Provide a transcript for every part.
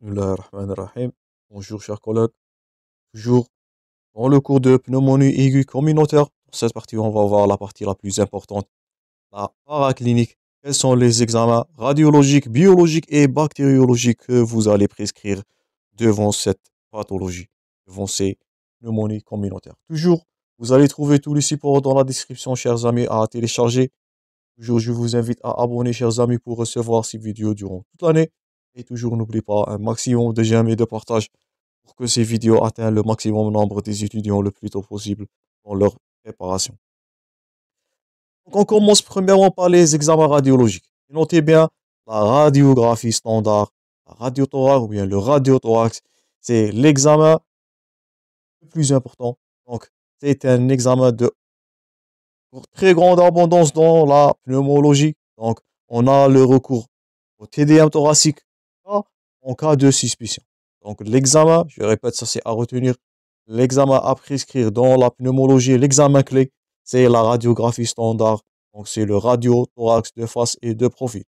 Bismillahirrahmanirrahim. Bonjour chers collègues. Toujours dans le cours de pneumonie aiguë communautaire. Dans cette partie, on va voir la partie la plus importante, la paraclinique. Quels sont les examens radiologiques, biologiques et bactériologiques que vous allez prescrire devant cette pathologie, devant ces pneumonies communautaires. Toujours, vous allez trouver tous les supports dans la description, chers amis, à télécharger. Toujours, je vous invite à abonner, chers amis, pour recevoir ces vidéos durant toute l'année. Et toujours, n'oubliez pas un maximum de j'aime et de partage pour que ces vidéos atteignent le maximum nombre des étudiants le plus tôt possible dans leur préparation. Donc, on commence premièrement par les examens radiologiques. Notez bien la radiographie standard, la radiothorax ou bien le radiothorax. C'est l'examen le plus important. Donc, c'est un examen de très grande abondance dans la pneumologie. Donc, on a le recours au TDM thoracique en cas de suspicion. Donc, l'examen, je répète, ça c'est à retenir. L'examen à prescrire dans la pneumologie, l'examen clé, c'est la radiographie standard. Donc, c'est le radiothorax de face et de profil.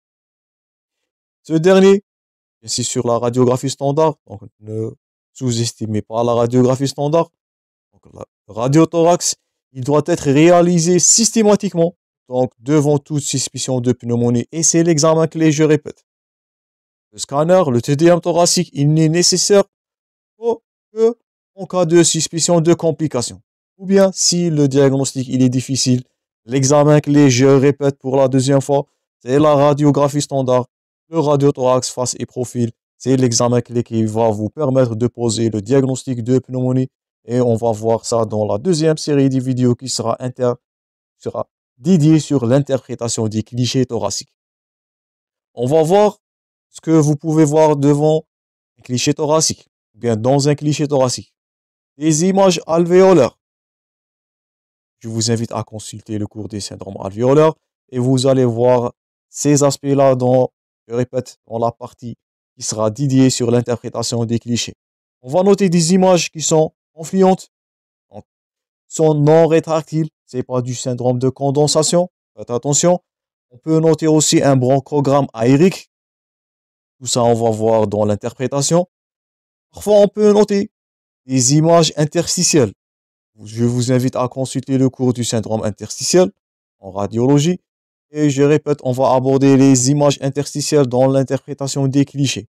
Ce dernier, c'est sur la radiographie standard. Donc, ne sous-estimez pas la radiographie standard. Donc, le radiothorax, il doit être réalisé systématiquement, donc devant toute suspicion de pneumonie. Et c'est l'examen clé, je répète. Le scanner, le TDM thoracique, il n'est nécessaire que en cas de suspicion de complications. Ou bien, si le diagnostic il est difficile, l'examen clé, je répète pour la deuxième fois, c'est la radiographie standard. Le radiothorax face et profil, c'est l'examen clé qui va vous permettre de poser le diagnostic de pneumonie. Et on va voir ça dans la deuxième série de vidéos qui sera dédiée sur l'interprétation des clichés thoraciques. On va voir ce que vous pouvez voir devant un cliché thoracique, ou bien dans un cliché thoracique. Des images alvéolaires. Je vous invite à consulter le cours des syndromes alvéolaires et vous allez voir ces aspects-là dans, je répète, dans la partie qui sera dédiée sur l'interprétation des clichés. On va noter des images qui sont influentes, donc, sont non rétractiles, c'est pas du syndrome de condensation. Faites attention. On peut noter aussi un bronchogramme aérique. Tout ça, on va voir dans l'interprétation. Parfois, on peut noter des images interstitielles. Je vous invite à consulter le cours du syndrome interstitiel en radiologie. Et je répète, on va aborder les images interstitielles dans l'interprétation des clichés.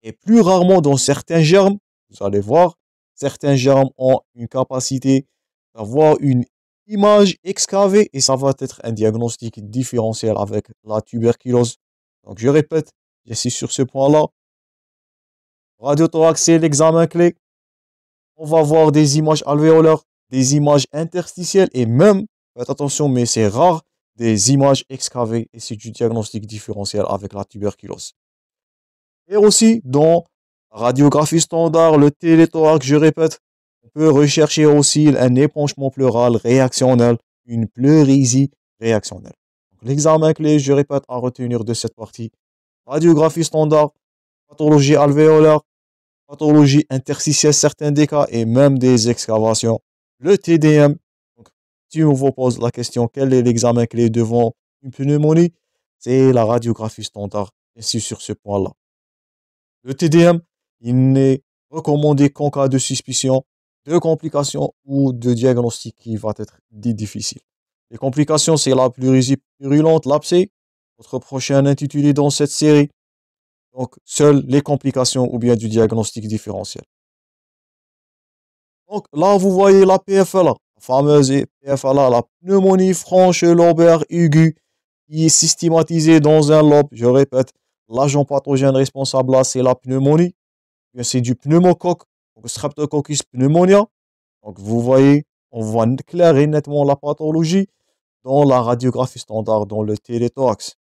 Et plus rarement dans certains germes, vous allez voir, certains germes ont une capacité d'avoir une image excavée et ça va être un diagnostic différentiel avec la tuberculose. Donc je répète, j'insiste sur ce point-là. Radiothorax, c'est l'examen clé. On va voir des images alvéolaires, des images interstitielles et même, faites attention, mais c'est rare, des images excavées et c'est du diagnostic différentiel avec la tuberculose. Et aussi, dans la radiographie standard, le téléthorax, je répète, on peut rechercher aussi un épanchement pleural réactionnel, une pleurésie réactionnelle. L'examen clé, je répète, à retenir de cette partie, radiographie standard, pathologie alvéolaire, pathologie interstitielle, certains des cas, et même des excavations. Le TDM, donc, si on vous pose la question, quel est l'examen clé devant une pneumonie, c'est la radiographie standard, et c'est sur ce point-là. Le TDM, il n'est recommandé qu'en cas de suspicion, de complications ou de diagnostic qui va être dit difficile. Les complications, c'est la pleurésie purulente, l'abcès, notre prochain intitulé dans cette série. Donc, seules les complications ou bien du diagnostic différentiel. Donc, là, vous voyez la PFLA, la fameuse PFLA, la pneumonie franche lobaire aiguë, qui est systématisée dans un lobe. Je répète, l'agent pathogène responsable là, c'est la pneumonie. C'est du pneumocoque, donc Streptococcus pneumonia. Donc, vous voyez, on voit clair et nettement la pathologie dans la radiographie standard, dans le téléthorax.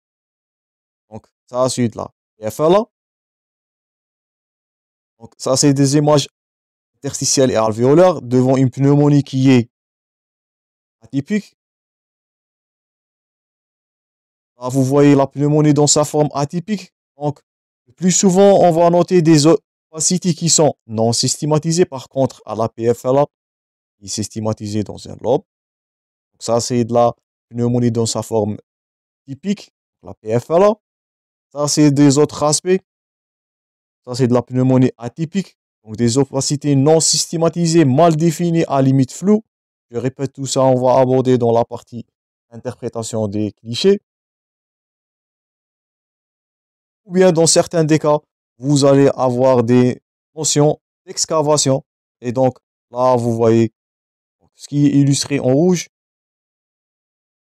Donc, ça, suite là. PFLA. Donc, ça, c'est des images interstitielles et alvéolaires devant une pneumonie qui est atypique. Là, vous voyez la pneumonie dans sa forme atypique. Donc, le plus souvent, on va noter des opacités qui sont non systématisées. Par contre, à la PFLA, qui est systématisée dans un lobe. Donc, ça, c'est de la pneumonie dans sa forme typique, la PFLA. Ça, c'est des autres aspects. Ça, c'est de la pneumonie atypique. Donc, des opacités non systématisées, mal définies, à limite floue. Je répète tout ça, on va aborder dans la partie interprétation des clichés. Ou bien, dans certains des cas, vous allez avoir des notions d'excavation. Et donc, là, vous voyez ce qui est illustré en rouge,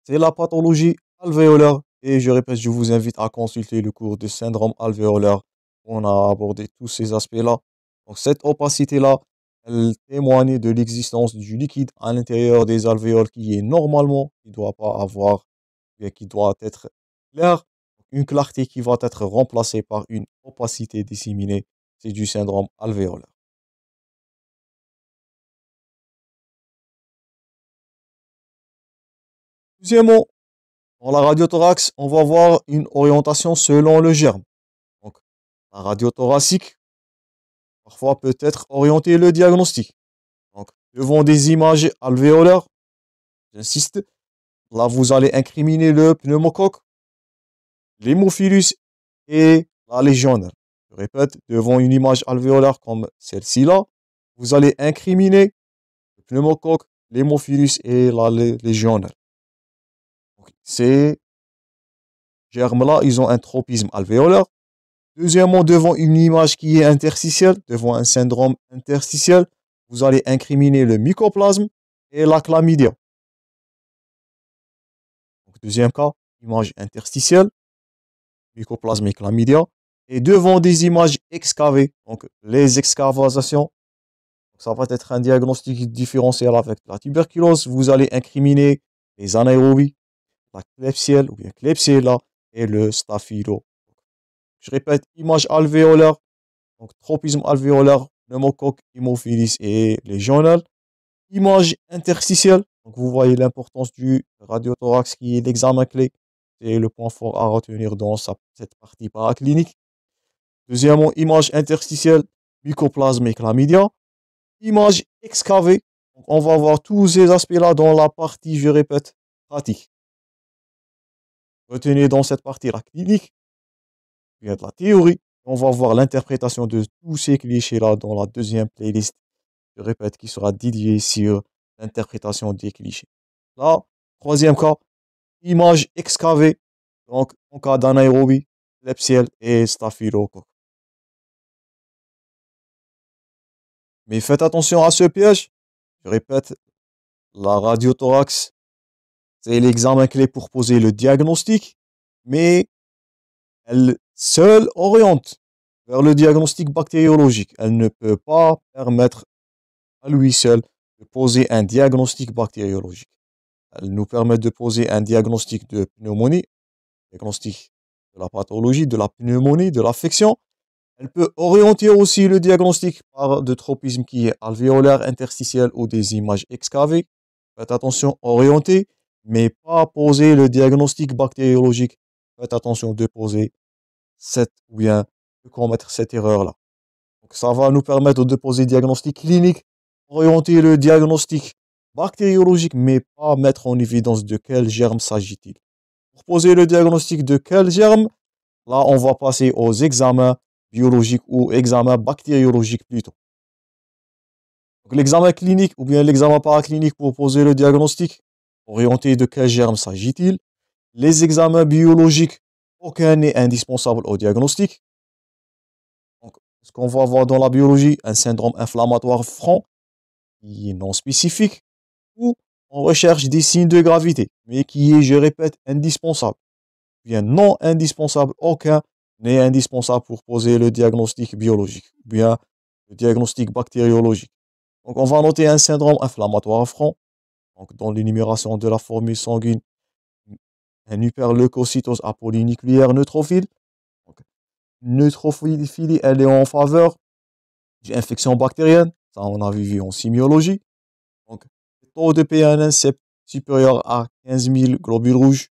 c'est la pathologie alvéolaire. Et je répète, je vous invite à consulter le cours de syndrome alvéolaire. On a abordé tous ces aspects-là. Donc, cette opacité-là, elle témoigne de l'existence du liquide à l'intérieur des alvéoles qui est normalement, qui ne doit pas avoir, bien qui doit être clair. Une clarté qui va être remplacée par une opacité disséminée. C'est du syndrome alvéolaire. Deuxièmement, dans la radiothorax, on va voir une orientation selon le germe. Donc, la radio thoracique, parfois peut être orientée le diagnostic. Donc, devant des images alvéolaires, j'insiste, là vous allez incriminer le pneumocoque, l'hémophilus et la légionnaire. Je répète, devant une image alvéolaire comme celle-ci là, vous allez incriminer le pneumocoque, l'hémophilus et la légionnaire. Donc, ces germes-là, ils ont un tropisme alvéolaire. Deuxièmement, devant une image qui est interstitielle, devant un syndrome interstitiel, vous allez incriminer le mycoplasme et la chlamydia. Donc, deuxième cas, image interstitielle, mycoplasme et chlamydia. Et devant des images excavées, donc les excavations, ça va être un diagnostic différentiel avec la tuberculose. Vous allez incriminer les anaérobies, la Klebsiella ou bien Klebsiella et le staphylo. Je répète, image alvéolaire, donc tropisme alvéolaire, pneumocoque, hémophilus et légionnaire. Image interstitielle, donc vous voyez l'importance du radiothorax qui est l'examen clé. C'est le point fort à retenir dans cette partie paraclinique. Deuxièmement, image interstitielle, mycoplasme et chlamydia. Image excavée, donc on va voir tous ces aspects-là dans la partie, je répète, pratique. Retenez dans cette partie la clinique, il y a de la théorie. On va voir l'interprétation de tous ces clichés-là dans la deuxième playlist, je répète, qui sera dédiée sur l'interprétation des clichés. Là, troisième cas, image excavée, donc en cas d'anaérobie, Klebsiella et staphylocoque. Mais faites attention à ce piège. Je répète, la radiothorax, c'est l'examen clé pour poser le diagnostic, mais elle seule oriente vers le diagnostic bactériologique. Elle ne peut pas permettre à lui seul de poser un diagnostic bactériologique. Elle nous permet de poser un diagnostic de pneumonie, diagnostic de la pathologie, de la pneumonie, de l'affection. Elle peut orienter aussi le diagnostic par de tropisme qui est alvéolaire, interstitiel ou des images excavées. Faites attention, orienter, mais pas poser le diagnostic bactériologique. Faites attention de poser cette ou bien de commettre cette erreur-là. Donc ça va nous permettre de poser diagnostic clinique, orienter le diagnostic bactériologique, mais pas mettre en évidence de quel germe s'agit-il. Pour poser le diagnostic de quel germe, là on va passer aux examens biologiques ou examens bactériologiques plutôt. Donc l'examen clinique ou bien l'examen paraclinique pour poser le diagnostic, orienter de quel germe s'agit-il. Les examens biologiques, aucun n'est indispensable au diagnostic. Donc, ce qu'on va voir dans la biologie, un syndrome inflammatoire franc, qui est non spécifique, ou on recherche des signes de gravité, mais qui est, je répète, indispensable. Bien non indispensable, aucun n'est indispensable pour poser le diagnostic biologique, ou bien le diagnostic bactériologique. Donc, on va noter un syndrome inflammatoire franc, donc dans l'énumération de la formule sanguine, un hyperleucocytose apolynucléaire neutrophile. Donc, neutrophilie, elle est en faveur d'une infection bactérienne. Ça, on a vu en sémiologie. Donc, le taux de PNN c'est supérieur à 15 000 globules rouges.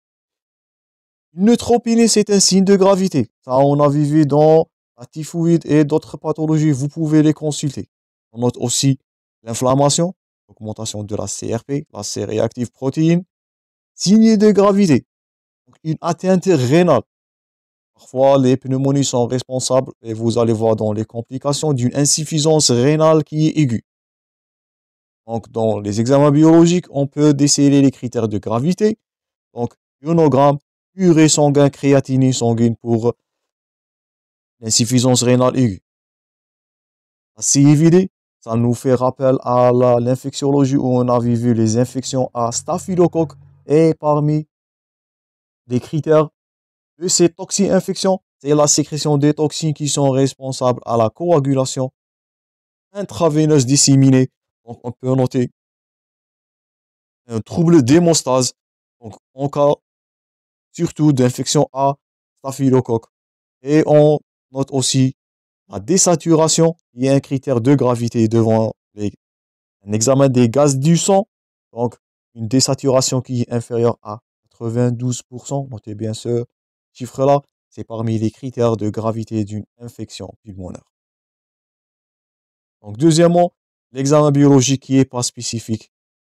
Une neutropénie, c'est un signe de gravité. Ça, on a vu dans la typhoïde et d'autres pathologies. Vous pouvez les consulter. On note aussi l'inflammation, augmentation de la CRP, la C-réactive protéine. Signe de gravité. Donc, une atteinte rénale. Parfois, les pneumonies sont responsables, et vous allez voir dans les complications, d'une insuffisance rénale qui est aiguë. Donc, dans les examens biologiques, on peut déceler les critères de gravité. Donc, ionogramme, urée sanguine, créatinine sanguine pour l'insuffisance rénale aiguë. La CIVD, ça nous fait rappel à l'infectiologie où on avait vu les infections à staphylocoque. Et parmi les critères de ces toxi-infections, c'est la sécrétion des toxines qui sont responsables à la coagulation intraveineuse disséminée. Donc, on peut noter un trouble d'hémostase. Donc, en cas surtout d'infection à staphylocoque. Et on note aussi la désaturation, qui est un critère de gravité devant un examen des gaz du sang. Donc, une désaturation qui est inférieure à 92%. Notez bien ce chiffre-là. C'est parmi les critères de gravité d'une infection pulmonaire. Donc, deuxièmement, l'examen biologique qui n'est pas spécifique.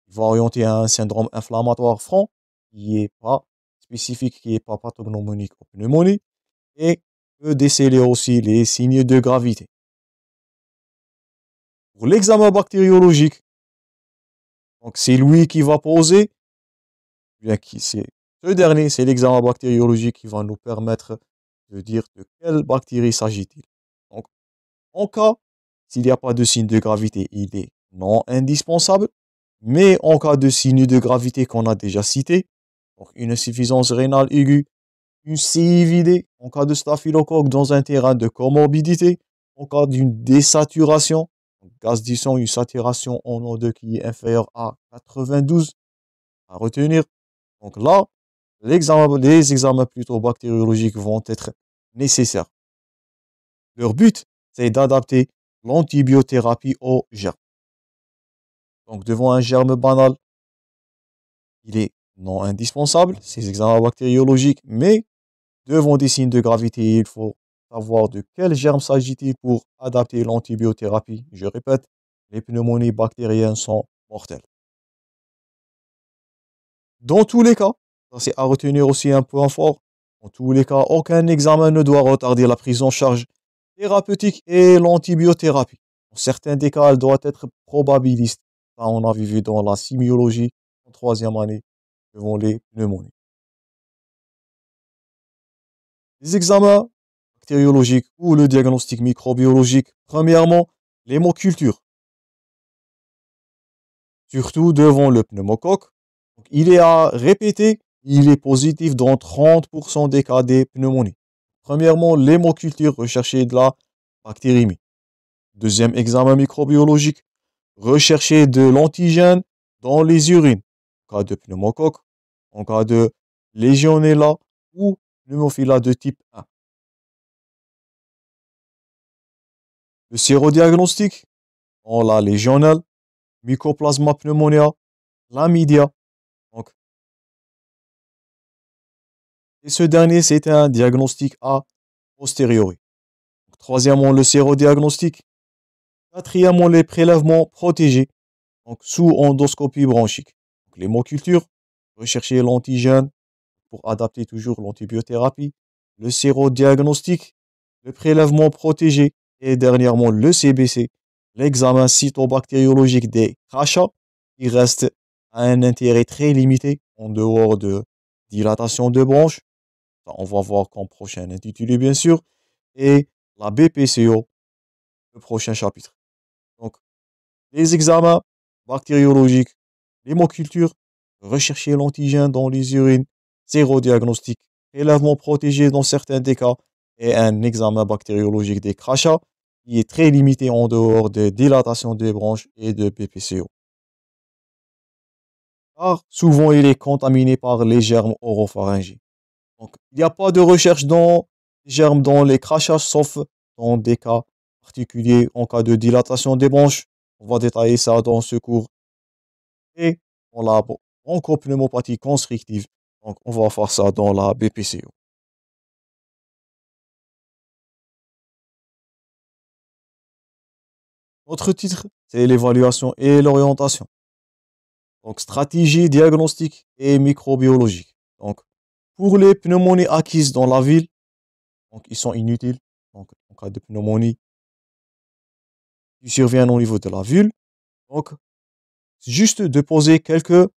Il va orienter à un syndrome inflammatoire franc qui n'est pas spécifique, qui n'est pas pathognomonique ou pneumonie, et peut déceler aussi les signes de gravité. Pour l'examen bactériologique, donc c'est lui qui va poser, ce dernier, c'est l'examen bactériologique qui va nous permettre de dire de quelle bactérie s'agit-il. Donc, en cas, s'il n'y a pas de signe de gravité, il est non indispensable, mais en cas de signe de gravité qu'on a déjà cité, donc une insuffisance rénale aiguë, une CIVD, en cas de staphylocoque dans un terrain de comorbidité, en cas d'une désaturation, gaz du sang, une saturation en O2 qui est inférieure à 92, à retenir. Donc là, les examens plutôt bactériologiques vont être nécessaires. Leur but, c'est d'adapter l'antibiothérapie au germe. Donc devant un germe banal, il est non indispensable, ces examens bactériologiques, mais devant des signes de gravité, il faut savoir de quel germe s'agit-il pour adapter l'antibiothérapie. Je répète, les pneumonies bactériennes sont mortelles. Dans tous les cas, ça c'est à retenir aussi un point fort, dans tous les cas, aucun examen ne doit retarder la prise en charge thérapeutique et l'antibiothérapie. Dans certains des cas, elle doit être probabiliste. Ça, on a vu dans la sémiologie en troisième année devant les pneumonies. Les examens bactériologiques ou le diagnostic microbiologique, premièrement, l'hémoculture. Surtout devant le pneumocoque. Donc, il est à répéter, il est positif dans 30% des cas des pneumonies. Premièrement, l'hémoculture, rechercher de la bactérémie. Deuxième examen microbiologique, rechercher de l'antigène dans les urines. En cas de pneumocoque, en cas de Legionella ou pneumophilia de type 1. Le sérodiagnostic, on l'a Legionella, Mycoplasma pneumonia, Chlamydia. Donc, et ce dernier, c'est un diagnostic a posteriori. Donc, troisièmement, le sérodiagnostic. Quatrièmement, les prélèvements protégés, donc sous endoscopie bronchique. Donc, l'hémoculture, rechercher l'antigène pour adapter toujours l'antibiothérapie. Le sérodiagnostic, le prélèvement protégé et dernièrement le CBC, l'examen cytobactériologique des crachats, qui reste à un intérêt très limité en dehors de dilatation de bronches. Ça, on va voir comme prochain intitulé bien sûr. Et la BPCO, le prochain chapitre. Donc, les examens bactériologiques, l'hémoculture, rechercher l'antigène dans les urines, sérodiagnostic, prélèvement protégé dans certains des cas, et un examen bactériologique des crachats qui est très limité en dehors de dilatation des bronches et de BPCO. Car souvent il est contaminé par les germes oropharyngés. Donc il n'y a pas de recherche dans les germes dans les crachats, sauf dans des cas particuliers, en cas de dilatation des bronches. On va détailler ça dans ce cours. Et dans la bronchopneumopathie constrictive, donc on va faire ça dans la BPCO. Notre titre, c'est l'évaluation et l'orientation. Donc, stratégie diagnostique et microbiologique. Donc, pour les pneumonies acquises dans la ville, Donc ils sont inutiles. Donc en cas de pneumonie qui survient au niveau de la vulve. Donc c'est juste de poser quelques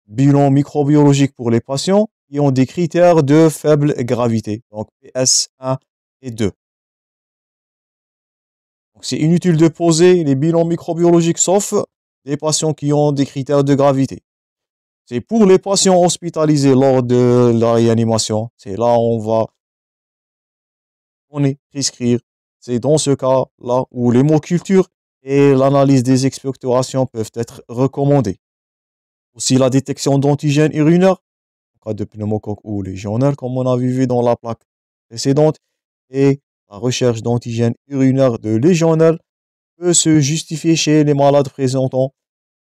bilans microbiologiques pour les patients qui ont des critères de faible gravité, donc PS1 et 2. Donc c'est inutile de poser les bilans microbiologiques sauf les patients qui ont des critères de gravité. C'est pour les patients hospitalisés lors de la réanimation. C'est là où on est prescrire. C'est dans ce cas-là où l'hémoculture et l'analyse des expectorations peuvent être recommandées. Aussi la détection d'antigènes urinaires en cas de pneumocoque ou légionnaire, comme on a vu dans la plaque précédente, et la recherche d'antigènes urinaires de légionnaire peut se justifier chez les malades présentant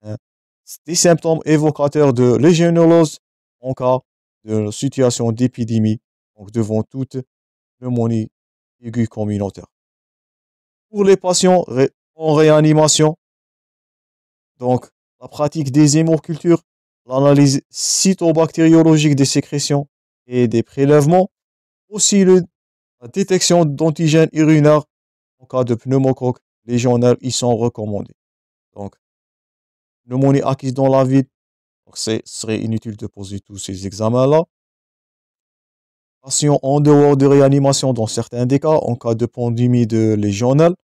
hein, des symptômes évocateurs de légionellose en cas de situation d'épidémie, donc devant toute pneumonie aiguë communautaire. Pour les patients en réanimation, donc la pratique des hémocultures, l'analyse cytobactériologique des sécrétions et des prélèvements, aussi la détection d'antigènes urinaires en cas de pneumocoque légionnaire, ils sont recommandés. Donc, pneumonie acquise dans la vie, donc ce serait inutile de poser tous ces examens-là. Patients en dehors de réanimation dans certains des cas, en cas de pandémie de légionnaire. Dans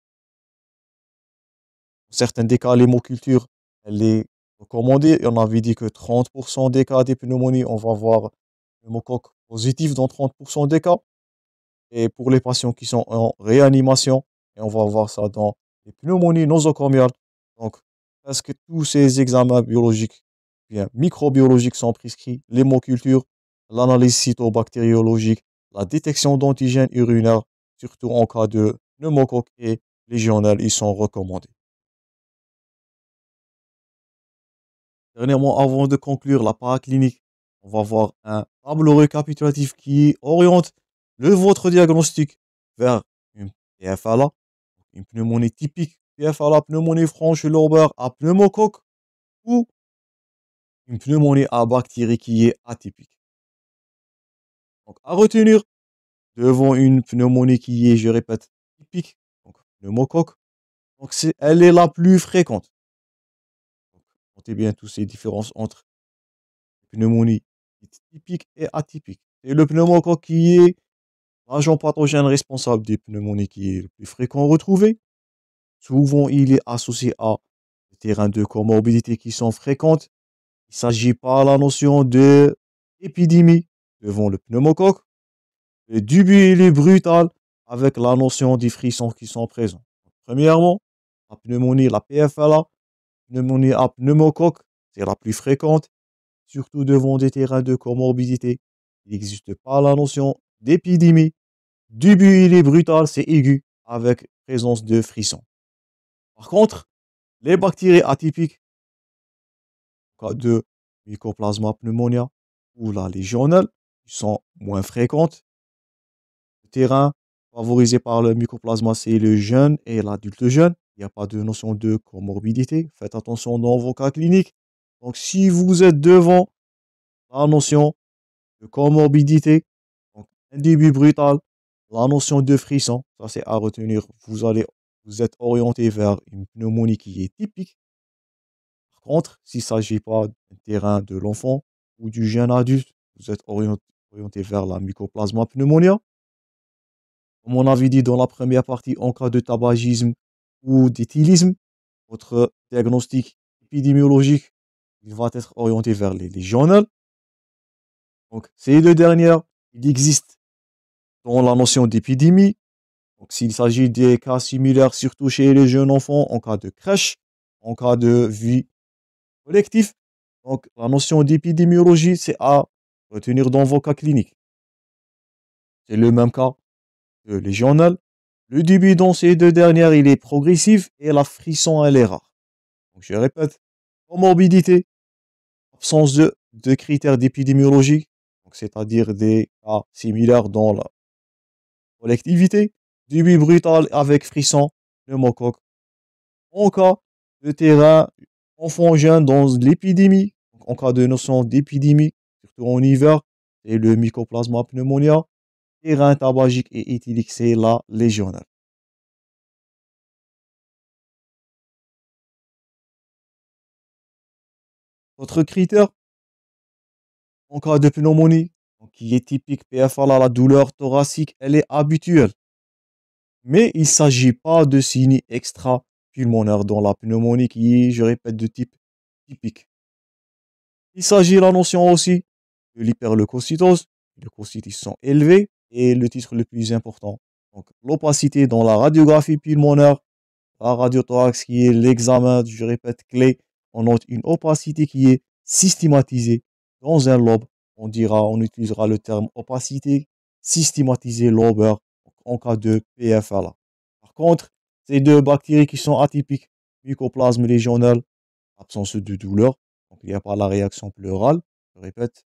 certains des cas, l'hémoculture, elle est recommandée. Et on avait dit que 30% des cas des pneumonies, on va voir pneumocoque positif dans 30% des cas. Et pour les patients qui sont en réanimation, et on va voir ça dans les pneumonies nosocomiales. Donc, presque tous ces examens biologiques, bien microbiologiques sont prescrits, l'hémoculture, l'analyse cytobactériologique, la détection d'antigènes urinaires, surtout en cas de pneumocoque et légionnaire, ils sont recommandés. Dernièrement, avant de conclure la paraclinique, on va voir un tableau récapitulatif qui oriente votre diagnostic vers une PFLA, une pneumonie typique, PFLA, pneumonie franche lobaire à pneumocoque ou une pneumonie à bactéries qui est atypique. Donc, à retenir, devant une pneumonie qui est, je répète, typique, donc pneumocoque, donc elle est la plus fréquente. Donc, notez bien toutes ces différences entre pneumonie typique et atypique. Et le pneumocoque qui est l'agent pathogène responsable des pneumonies qui est le plus fréquent retrouvé. Souvent, il est associé à des terrains de comorbidité qui sont fréquentes. Il ne s'agit pas de la notion d'épidémie devant le pneumocoque. Le début, il est brutal avec la notion des frissons qui sont présents. Premièrement, la pneumonie, la PFLA, pneumonie à pneumocoque, c'est la plus fréquente, surtout devant des terrains de comorbidité. Il n'existe pas la notion d'épidémie. Début, il est brutal, c'est aigu, avec présence de frissons. Par contre, les bactéries atypiques, en cas de Mycoplasma pneumonia ou la légionelle, sont moins fréquentes. Le terrain favorisé par le mycoplasma, c'est le jeune et l'adulte jeune. Il n'y a pas de notion de comorbidité. Faites attention dans vos cas cliniques. Donc, si vous êtes devant la notion de comorbidité, donc un début brutal, la notion de frisson, ça c'est à retenir. Vous êtes orienté vers une pneumonie qui est typique. Par contre, s'il ne s'agit pas d'un terrain de l'enfant ou du jeune adulte, vous êtes orienté vers la mycoplasma pneumonia. Comme on avait dit dans la première partie, en cas de tabagisme ou d'éthylisme, votre diagnostic épidémiologique il va être orienté vers les légionnaires. Donc, ces deux dernières, il existe dans la notion d'épidémie. Donc, s'il s'agit des cas similaires, surtout chez les jeunes enfants, en cas de crèche, en cas de vie collective. Donc, la notion d'épidémiologie, c'est à retenir dans vos cas cliniques. C'est le même cas que légionnaire. Le début dans ces deux dernières, il est progressif et la frisson, elle est rare. Donc, je répète, comorbidité, absence de critères d'épidémiologie, c'est-à-dire des cas similaires dans la collectivité, début brutal avec frisson, pneumocoque. En cas de terrain enfant jeune dans l'épidémie, en cas de notion d'épidémie, surtout en hiver, c'est le mycoplasma pneumonia. terrain tabagique et éthylique, c'est la légionnaire. Autre critère, en cas de pneumonie, donc qui est typique PFA, la douleur thoracique, elle est habituelle. Mais il ne s'agit pas de signes extra-pulmonaires dans la pneumonie qui est, je répète, de type typique. Il s'agit la notion aussi de l'hyperleucocytose. Les leucocytes sont élevés et le titre le plus important. Donc l'opacité dans la radiographie pulmonaire, la radiothorax qui est l'examen, je répète, clé. On note une opacité qui est systématisée dans un lobe. On utilisera le terme opacité systématisée lobaire en cas de PFLA. Par contre, ces deux bactéries qui sont atypiques, mycoplasme légionnaire, absence de douleur, donc il n'y a pas la réaction pleurale, je répète.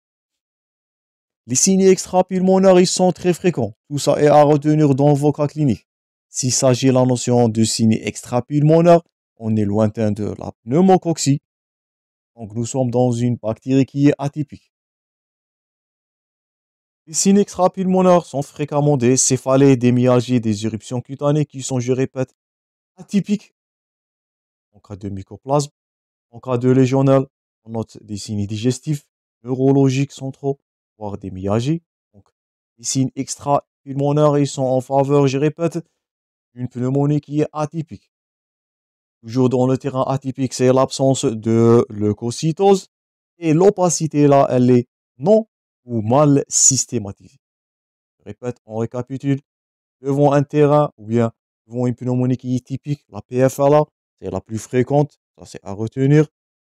Les signes extrapulmonaires, ils sont très fréquents. Tout ça est à retenir dans vos cas cliniques. S'il s'agit de la notion de signes extrapulmonaires, on est lointain de la pneumococcie. Donc nous sommes dans une bactérie qui est atypique. Les signes extrapulmonaires sont fréquemment des céphalées, des myalgies, des éruptions cutanées qui sont, je répète, atypiques en cas de mycoplasme. En cas de légionelle, on note des signes digestifs, neurologiques centraux, voire des myalgies. Donc, les signes extra-pulmonaires, ils sont en faveur, je répète, d'une pneumonie qui est atypique. Toujours dans le terrain atypique, c'est l'absence de leucocytose. Et l'opacité, là, elle est non ou mal systématisée. Je répète, on récapitule. Devant un terrain ou bien devant une pneumonie qui est typique, la PFLA, c'est la plus fréquente, ça c'est à retenir.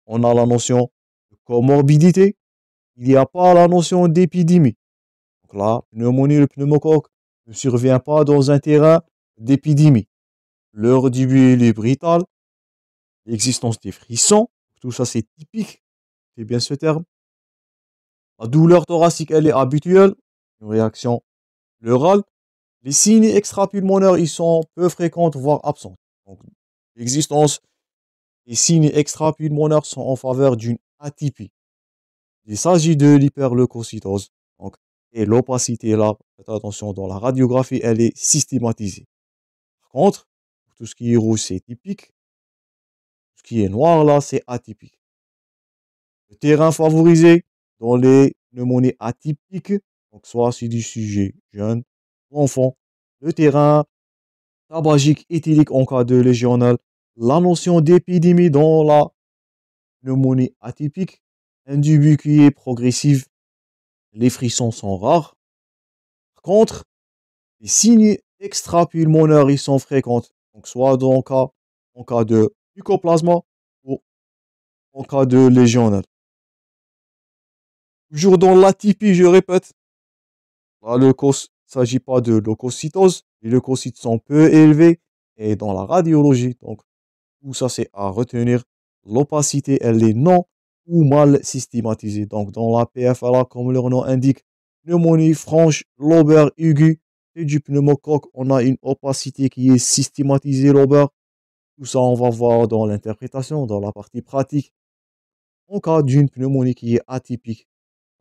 On a la notion de comorbidité, il n'y a pas la notion d'épidémie. Donc la pneumonie, le pneumocoque ne survient pas dans un terrain d'épidémie. L'heure du but est brutale, l'existence des frissons, tout ça c'est typique, c'est bien ce terme. La douleur thoracique, elle est habituelle, une réaction pleurale. Les signes extrapulmonaires, ils sont peu fréquents, voire absents. Donc, l'existence des signes extrapulmonaires sont en faveur d'une atypie. Il s'agit de l'hyperleucocytose. Donc, et l'opacité, là, faites attention, dans la radiographie, elle est systématisée. Par contre, tout ce qui est rouge, c'est typique. Tout ce qui est noir, là, c'est atypique. Le terrain favorisé dans les pneumonies atypiques, donc soit c'est du sujet jeune ou enfant, le terrain tabagique éthylique en cas de légionelle, la notion d'épidémie dans la pneumonie atypique, un début qui est progressif, les frissons sont rares. Par contre, les signes extrapulmonaires, ils sont fréquents. Donc, soit en cas de mycoplasma ou en cas de légionnaire. Toujours dans l'atypie, je répète, il ne s'agit pas de leucocytose. Les leucocytes sont peu élevés. Et dans la radiologie, donc, tout ça, c'est à retenir. L'opacité, elle est non ou mal systématisée. Donc, dans la PFLA, comme leur nom indique, pneumonie franche, lobaire aiguë et du pneumocoque, on a une opacité qui est systématisée lobaire. Tout ça, on va voir dans l'interprétation, dans la partie pratique. En cas d'une pneumonie qui est atypique,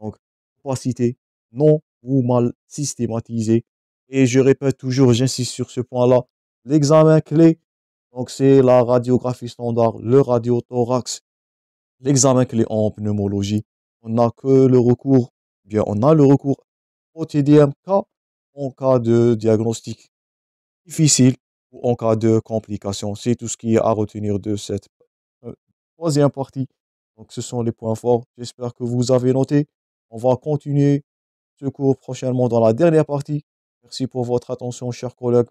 donc opacité non ou mal systématisée. Et je répète toujours, j'insiste sur ce point-là, l'examen clé, donc c'est la radiographie standard, le radiothorax, l'examen clé en pneumologie. On n'a que le recours, bien on a le recours au TDMK en cas de diagnostic difficile ou en cas de complications. C'est tout ce qui est à retenir de cette euh, troisième partie. Donc ce sont les points forts. J'espère que vous avez noté. On va continuer ce cours prochainement dans la dernière partie. Merci pour votre attention, chers collègues.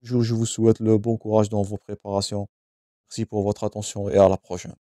Je vous souhaite le bon courage dans vos préparations. Merci pour votre attention et à la prochaine.